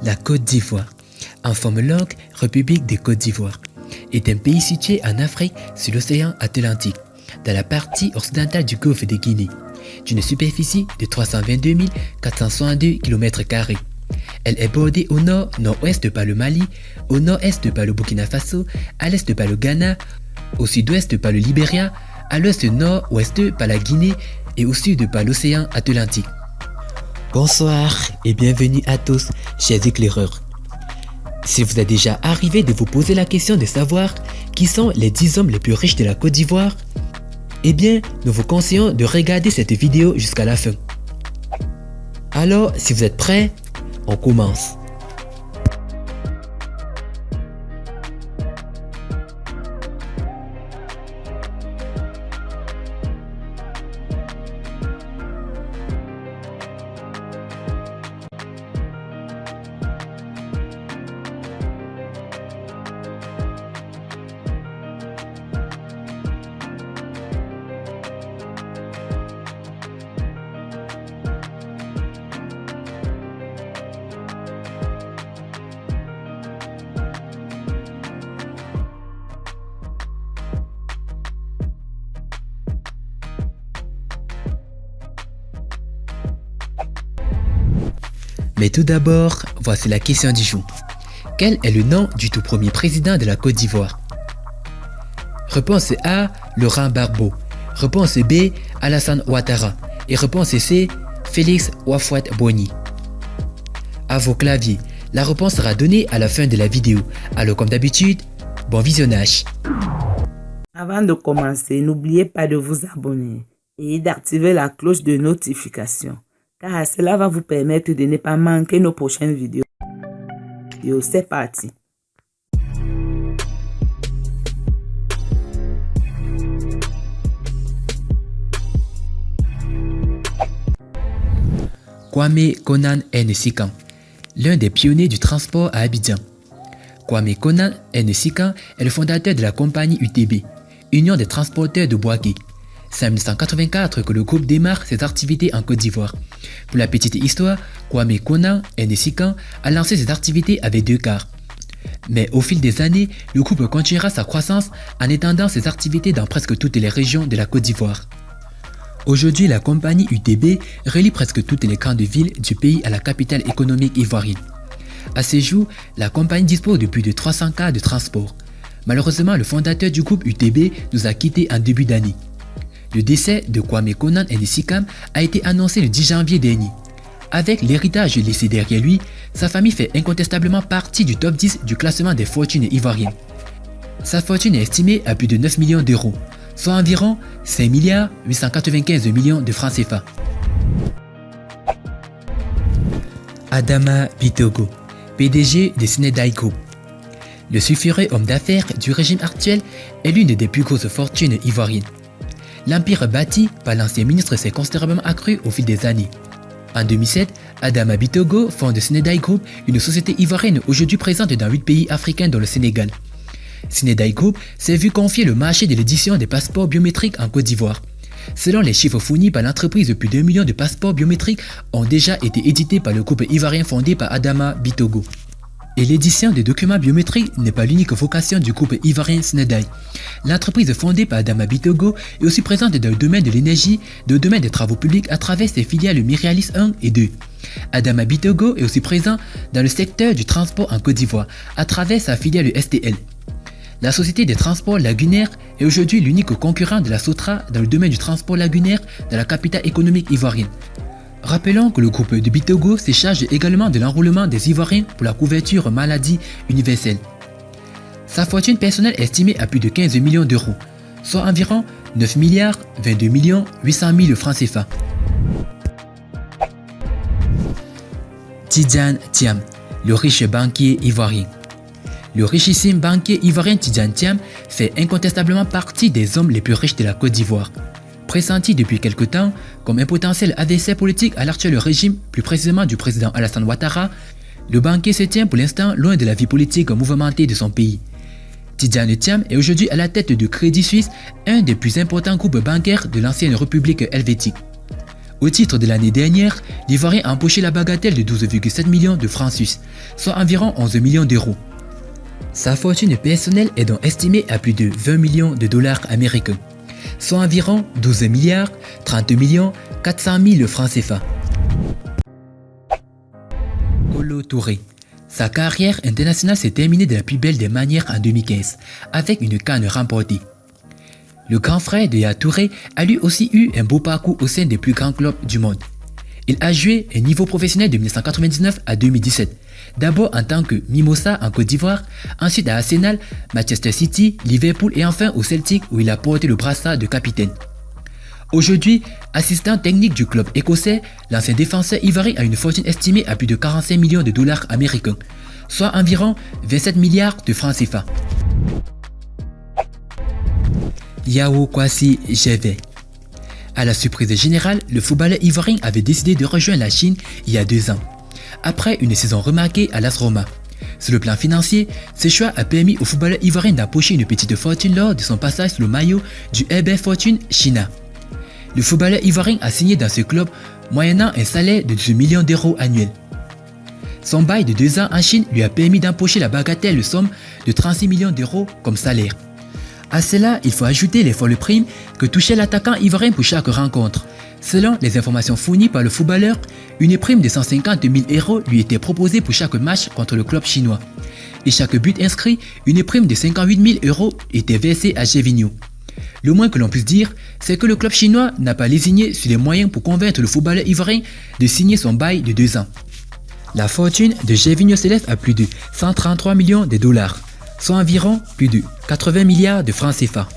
La Côte d'Ivoire, en forme longue, République de Côte d'Ivoire, est un pays situé en Afrique sur l'océan Atlantique, dans la partie occidentale du golfe de Guinée, d'une superficie de 322 462 km². Elle est bordée au nord-nord-ouest par le Mali, au nord-est par le Burkina Faso, à l'est par le Ghana, au sud-ouest par le Libéria, à l'ouest-nord-ouest par la Guinée et au sud par l'océan Atlantique. Bonsoir et bienvenue à tous, chers éclaireurs. Si vous êtes déjà arrivé de vous poser la question de savoir qui sont les 10 hommes les plus riches de la Côte d'Ivoire, eh bien, nous vous conseillons de regarder cette vidéo jusqu'à la fin. Alors, si vous êtes prêts, on commence. Mais tout d'abord, voici la question du jour. Quel est le nom du tout premier président de la Côte d'Ivoire? Réponse A, Laurent Gbagbo. Réponse B, Alassane Ouattara. Et réponse C, Félix Houphouët-Boigny. À vos claviers, la réponse sera donnée à la fin de la vidéo. Alors comme d'habitude, bon visionnage. Avant de commencer, n'oubliez pas de vous abonner et d'activer la cloche de notification, car cela va vous permettre de ne pas manquer nos prochaines vidéos. C'est parti. Kwame Konan Nsikan, l'un des pionniers du transport à Abidjan. Kwame Konan Nsikan est le fondateur de la compagnie UTB, Union des transporteurs de Bouaké. C'est en 1984 que le groupe démarre ses activités en Côte d'Ivoire. Pour la petite histoire, Kwame Konan Nsikan a lancé ses activités avec 2 cars. Mais au fil des années, le groupe continuera sa croissance en étendant ses activités dans presque toutes les régions de la Côte d'Ivoire. Aujourd'hui, la compagnie UTB relie presque toutes les grandes villes du pays à la capitale économique ivoirienne. À ce jour, la compagnie dispose de plus de 300 cars de transport. Malheureusement, le fondateur du groupe UTB nous a quittés en début d'année. Le décès de Kwame Konan Nsikan a été annoncé le 10 janvier dernier. Avec l'héritage laissé derrière lui, sa famille fait incontestablement partie du top 10 du classement des fortunes ivoiriennes. Sa fortune est estimée à plus de 9 millions d'euros, soit environ 5 895 millions de francs CFA. Adama Bitogo, PDG de Sénégal Group. Le sulfureux homme d'affaires du régime actuel est l'une des plus grosses fortunes ivoiriennes. L'empire bâti par l'ancien ministre s'est considérablement accru au fil des années. En 2007, Adama Bitogo fonde Sénégal Group, une société ivoirienne aujourd'hui présente dans 8 pays africains dont le Sénégal. Sénégal Group s'est vu confier le marché de l'édition des passeports biométriques en Côte d'Ivoire. Selon les chiffres fournis par l'entreprise, plus d'1 million de passeports biométriques ont déjà été édités par le groupe ivoirien fondé par Adama Bitogo. Et l'édition des documents biométriques n'est pas l'unique vocation du groupe ivoirien Sénégal. L'entreprise fondée par Adama Bitogo est aussi présente dans le domaine de l'énergie, dans le domaine des travaux publics à travers ses filiales Myrialis 1 et 2. Adama Bitogo est aussi présent dans le secteur du transport en Côte d'Ivoire à travers sa filiale STL. La société des transports lagunaires est aujourd'hui l'unique concurrent de la Sotra dans le domaine du transport lagunaire dans la capitale économique ivoirienne. Rappelons que le groupe de Bitogo se charge également de l'enrôlement des Ivoiriens pour la couverture maladie universelle. Sa fortune personnelle est estimée à plus de 15 millions d'euros, soit environ 9 22 800 000 francs CFA. Tidjane Thiam, le riche banquier ivoirien. Le richissime banquier ivoirien Tidjane Thiam fait incontestablement partie des hommes les plus riches de la Côte d'Ivoire. Pressenti depuis quelque temps comme un potentiel adversaire politique à l'actuel régime, plus précisément du président Alassane Ouattara, le banquier se tient pour l'instant loin de la vie politique mouvementée de son pays. Tidjane Thiam est aujourd'hui à la tête de Crédit Suisse, un des plus importants groupes bancaires de l'ancienne République helvétique. Au titre de l'année dernière, l'Ivoirien a empoché la bagatelle de 12,7 millions de francs suisses, soit environ 11 millions d'euros. Sa fortune personnelle est donc estimée à plus de 20 millions de dollars américains, soit environ 12 milliards 30 millions 400 000 francs CFA. Kolo Touré. Sa carrière internationale s'est terminée de la plus belle des manières en 2015, avec une CAN remportée. Le grand frère de Yaya Touré a lui aussi eu un beau parcours au sein des plus grands clubs du monde. Il a joué au niveau professionnel de 1999 à 2017, d'abord en tant que Mimosa en Côte d'Ivoire, ensuite à Arsenal, Manchester City, Liverpool et enfin au Celtic où il a porté le brassard de capitaine. Aujourd'hui, assistant technique du club écossais, l'ancien défenseur ivoirien a une fortune estimée à plus de 45 millions de dollars américains, soit environ 27 milliards de francs CFA. Yao Kwasi Gervais. À la surprise générale, le footballeur ivoirien avait décidé de rejoindre la Chine il y a 2 ans, après une saison remarquée à l'AS Roma. Sur le plan financier, ce choix a permis au footballeur ivoirien d'approcher une petite fortune lors de son passage sur le maillot du RB Fortune China. Le footballeur ivoirien a signé dans ce club moyennant un salaire de 2 millions d'euros annuels. Son bail de 2 ans en Chine lui a permis d'empocher la bagatelle somme de 36 millions d'euros comme salaire. À cela, il faut ajouter les folles primes que touchait l'attaquant ivoirien pour chaque rencontre. Selon les informations fournies par le footballeur, une prime de 150 000 euros lui était proposée pour chaque match contre le club chinois. Et chaque but inscrit, une prime de 58 000 euros était versée à Gervinho. Le moins que l'on puisse dire, c'est que le club chinois n'a pas lésiné sur les moyens pour convaincre le footballeur ivoirien de signer son bail de 2 ans. La fortune de Gervinho s'élève à plus de 133 millions de dollars, soit environ plus de 80 milliards de francs CFA.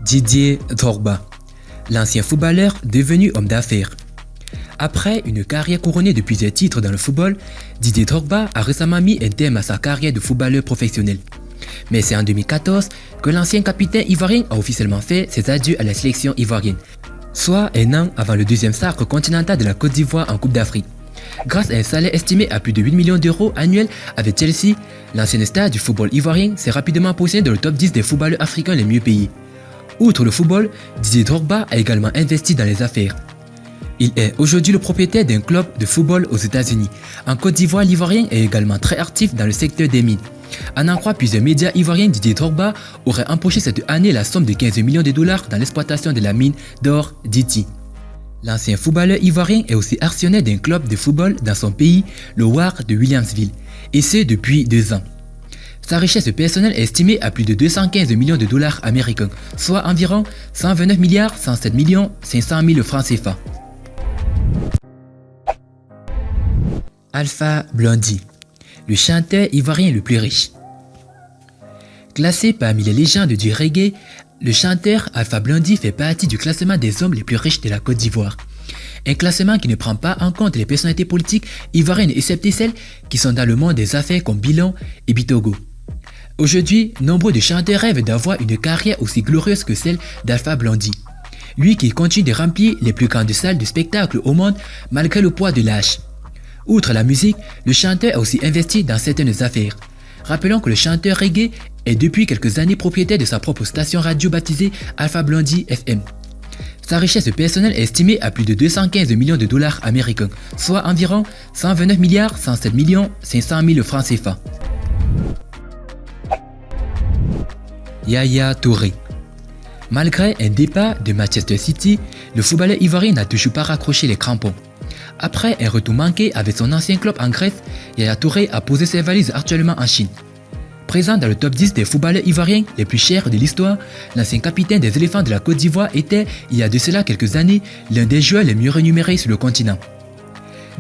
Didier Drogba, l'ancien footballeur devenu homme d'affaires. Après une carrière couronnée de plusieurs titres dans le football, Didier Drogba a récemment mis un terme à sa carrière de footballeur professionnel. Mais c'est en 2014 que l'ancien capitaine ivoirien a officiellement fait ses adieux à la sélection ivoirienne, soit un an avant le deuxième sacre continental de la Côte d'Ivoire en Coupe d'Afrique. Grâce à un salaire estimé à plus de 8 millions d'euros annuels avec Chelsea, l'ancienne star du football ivoirien s'est rapidement positionné dans le top 10 des footballeurs africains les mieux payés. Outre le football, Didier Drogba a également investi dans les affaires. Il est aujourd'hui le propriétaire d'un club de football aux États-Unis. En Côte d'Ivoire, l'Ivoirien est également très actif dans le secteur des mines. À en croire plusieurs médias ivoiriens, Didier Drogba aurait empoché cette année la somme de 15 millions de dollars dans l'exploitation de la mine d'or d'Ity. L'ancien footballeur ivoirien est aussi actionnaire d'un club de football dans son pays, le War de Williamsville, et ce depuis 2 ans. Sa richesse personnelle est estimée à plus de 215 millions de dollars américains, soit environ 129 milliards 107 millions 500 000 francs CFA. Alpha Blondy, le chanteur ivoirien le plus riche. Classé parmi les légendes du reggae, le chanteur Alpha Blondy fait partie du classement des hommes les plus riches de la Côte d'Ivoire. Un classement qui ne prend pas en compte les personnalités politiques ivoiriennes excepté celles qui sont dans le monde des affaires comme Bilon et Bitogo. Aujourd'hui, nombreux de chanteurs rêvent d'avoir une carrière aussi glorieuse que celle d'Alpha Blondy. Lui qui continue de remplir les plus grandes salles de spectacle au monde malgré le poids de l'âge. Outre la musique, le chanteur a aussi investi dans certaines affaires. Rappelons que le chanteur reggae est depuis quelques années propriétaire de sa propre station radio baptisée Alpha Blondy FM. Sa richesse personnelle est estimée à plus de 215 millions de dollars américains, soit environ 129 milliards 107 millions 500 000 francs CFA. Yaya Touré. Malgré un départ de Manchester City, le footballeur ivoirien n'a toujours pas raccroché les crampons. Après un retour manqué avec son ancien club en Grèce, Yaya Touré a posé ses valises actuellement en Chine. Présent dans le top 10 des footballeurs ivoiriens les plus chers de l'histoire, l'ancien capitaine des éléphants de la Côte d'Ivoire était, il y a de cela quelques années, l'un des joueurs les mieux rémunérés sur le continent.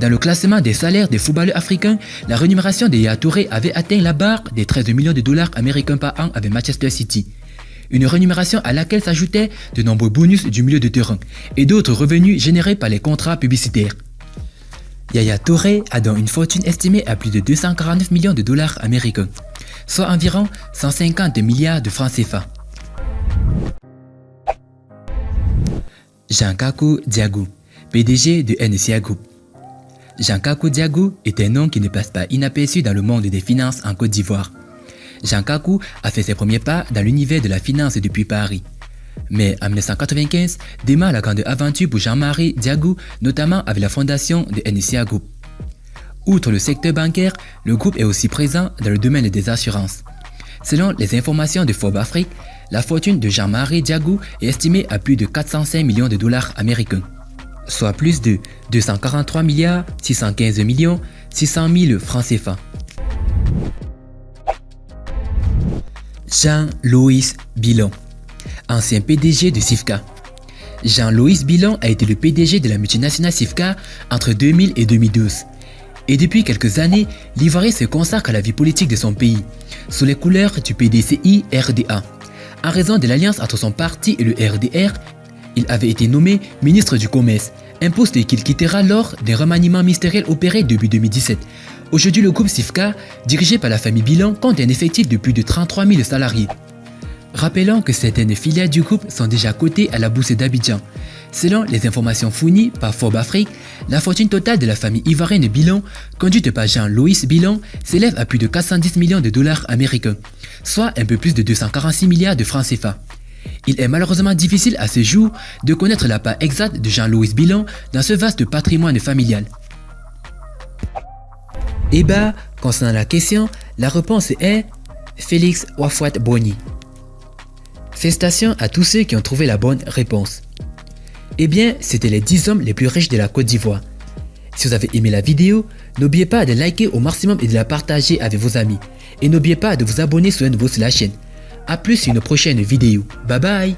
Dans le classement des salaires des footballeurs africains, la rémunération de Yaya Touré avait atteint la barre des 13 millions de dollars américains par an avec Manchester City. Une rémunération à laquelle s'ajoutaient de nombreux bonus du milieu de terrain et d'autres revenus générés par les contrats publicitaires. Yaya Touré a donc une fortune estimée à plus de 249 millions de dollars américains, soit environ 150 milliards de francs CFA. Jean-Kakou Diago, PDG de NCA Group. Jean-Kakou Diago est un nom qui ne passe pas inaperçu dans le monde des finances en Côte d'Ivoire. Jean-Kakou a fait ses premiers pas dans l'univers de la finance depuis Paris. Mais en 1995 démarre la grande aventure pour Jean-Marie Diago, notamment avec la fondation de NCA Group. Outre le secteur bancaire, le groupe est aussi présent dans le domaine des assurances. Selon les informations de Forbes Afrique, la fortune de Jean-Marie Diago est estimée à plus de 405 millions de dollars américains, soit plus de 243 milliards 615 millions 600 000 francs CFA. Jean-Louis Billon, ancien PDG de Sifka. Jean-Louis Billon a été le PDG de la multinationale Sifka entre 2000 et 2012. Et depuis quelques années, l'Ivoirien se consacre à la vie politique de son pays, sous les couleurs du PDCI-RDA. En raison de l'alliance entre son parti et le RDR, il avait été nommé ministre du Commerce, un poste qu'il quittera lors d'un remaniement ministériel opéré début 2017. Aujourd'hui, le groupe Sifka, dirigé par la famille Billon, compte un effectif de plus de 33 000 salariés. Rappelons que certaines filiales du groupe sont déjà cotées à la bourse d'Abidjan. Selon les informations fournies par Forbes Afrique, la fortune totale de la famille ivoirienne Billon, conduite par Jean-Louis Billon, s'élève à plus de 410 millions de dollars américains, soit un peu plus de 246 milliards de francs CFA. Il est malheureusement difficile à ce jour de connaître la part exacte de Jean-Louis Billon dans ce vaste patrimoine familial. Et bah, concernant la question, la réponse est Félix Houphouët-Boigny. Félicitations à tous ceux qui ont trouvé la bonne réponse. Eh bien, c'était les 10 hommes les plus riches de la Côte d'Ivoire. Si vous avez aimé la vidéo, n'oubliez pas de liker au maximum et de la partager avec vos amis. Et n'oubliez pas de vous abonner sur un nouveau sur la chaine. A plus sur une prochaine vidéo. Bye bye.